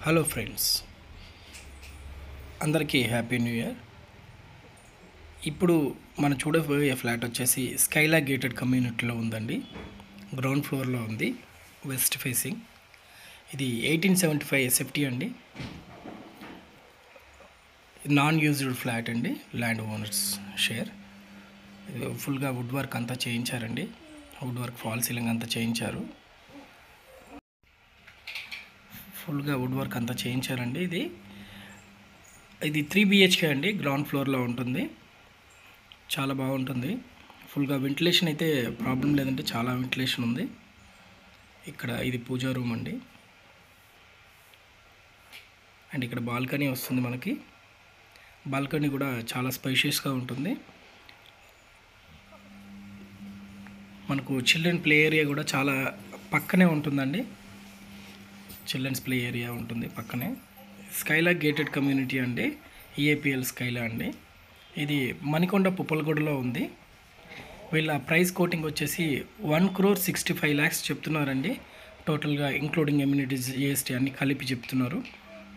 Hello friends, అందరికీ happy new year. ఇప్పుడు మనం చూడబోయే ఫ్లాట్ వచ్చేసి స్కైలా గేటెడ్ కమ్యూనిటీలో ఉందండి. గ్రౌండ్ ఫ్లోర్లో ఉంది, వెస్ట్ ఫేసింగ్. ఇది 1875 ఎస్ఎఫ్టీ అండి. నాన్ యూజ్డ్ ఫ్లాట్ అండి, ల్యాండ్ ఓనర్స్ షేర్. ఫుల్గా వుడ్ వర్క్ అంతా చేయించారండి. వుడ్ వర్క్, ఫాల్ సీలింగ్ అంతా చేయించారు. ఫుల్గా వుడ్ వర్క్ అంతా చేయించారండి. ఇది 3 BHK అండి, గ్రౌండ్ ఫ్లోర్లో ఉంటుంది. చాలా బాగుంటుంది. ఫుల్గా వెంటిలేషన్ అయితే ప్రాబ్లం లేదంటే చాలా వెంటిలేషన్ ఉంది. ఇక్కడ ఇది పూజా రూమ్ అండి. అండ్ ఇక్కడ బాల్కనీ వస్తుంది మనకి. బాల్కనీ కూడా చాలా స్పేషియస్గా ఉంటుంది. మనకు చిల్డ్రన్ ప్లే ఏరియా కూడా చాలా పక్కనే ఉంటుందండి. చిల్డ్రన్స్ ప్లే ఏరియా ఉంటుంది పక్కనే. స్కైలా గేటెడ్ కమ్యూనిటీ అండి, EAPL స్కైలా అండి. ఇది మణికొండ పుప్పలగూడలో ఉంది. వీళ్ళ ప్రైస్ కోటింగ్ వచ్చేసి 1,65 lakhs చెప్తున్నారండి. టోటల్గా ఇంక్లూడింగ్ ఎమ్యూనిటీస్, GST అన్నీ కలిపి చెప్తున్నారు.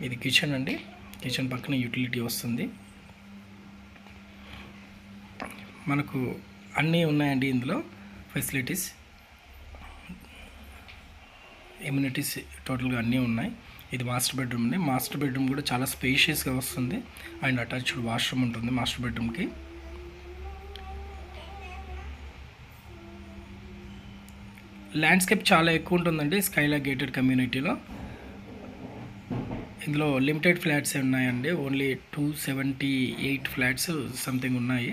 ఇది కిచెన్ అండి. కిచెన్ పక్కన యూటిలిటీ వస్తుంది. మనకు అన్నీ ఉన్నాయండి ఇందులో ఫెసిలిటీస్, ఎమ్యూనిటీస్ టోటల్గా అన్నీ ఉన్నాయి. ఇది మాస్టర్ బెడ్రూమ్ అండి. మాస్టర్ బెడ్రూమ్ కూడా చాలా స్పేషియస్గా వస్తుంది. అండ్ అటాచ్డ్ వాష్రూమ్ ఉంటుంది మాస్టర్ బెడ్రూమ్కి. ల్యాండ్స్కేప్ చాలా ఎక్కువ ఉంటుందండి స్కైలా గేటెడ్ కమ్యూనిటీలో. ఇందులో లిమిటెడ్ ఫ్లాట్స్ ఉన్నాయండి. ఓన్లీ 278 ఫ్లాట్స్ సంథింగ్ ఉన్నాయి.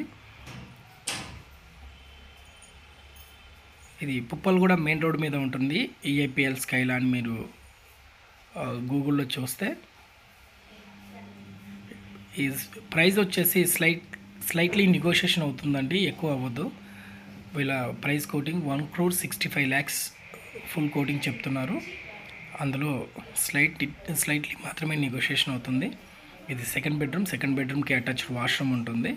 ఇది పుప్పలగూడ మెయిన్ రోడ్ మీద ఉంటుంది. EAPL స్కైలా అని మీరు గూగుల్లో చూస్తే. ఈ ప్రైస్ వచ్చేసి స్లైట్లీ నెగోషియేషన్ అవుతుందండి, ఎక్కువ అవ్వదు. వీళ్ళ price coating 1,65 lakhs full coating చెప్తున్నారు. అందులో స్లైట్లీ మాత్రమే నెగోషియేషన్ అవుతుంది. ఇది సెకండ్ బెడ్రూమ్కి అటాచ్డ్ వాష్రూమ్ ఉంటుంది.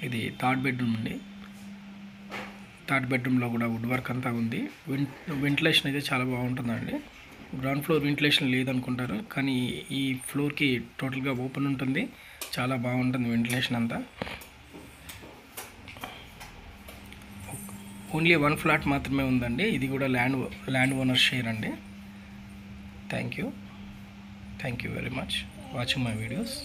ఇది థర్డ్ బెడ్రూమ్ అండి. థర్డ్ బెడ్రూమ్లో కూడా వుడ్ వర్క్ అంతా ఉంది. వెంటిలేషన్ అయితే చాలా బాగుంటుందండి. గ్రౌండ్ ఫ్లోర్ వెంటిలేషన్ లేదనుకుంటారు, కానీ ఈ ఫ్లోర్కి టోటల్గా ఓపెన్ ఉంటుంది. చాలా బాగుంటుంది వెంటిలేషన్ అంతా. ఓన్లీ 1 ఫ్లాట్ మాత్రమే ఉందండి. ఇది కూడా ల్యాండ్ ఓనర్ షేర్ అండి. Thank you very much watching my videos.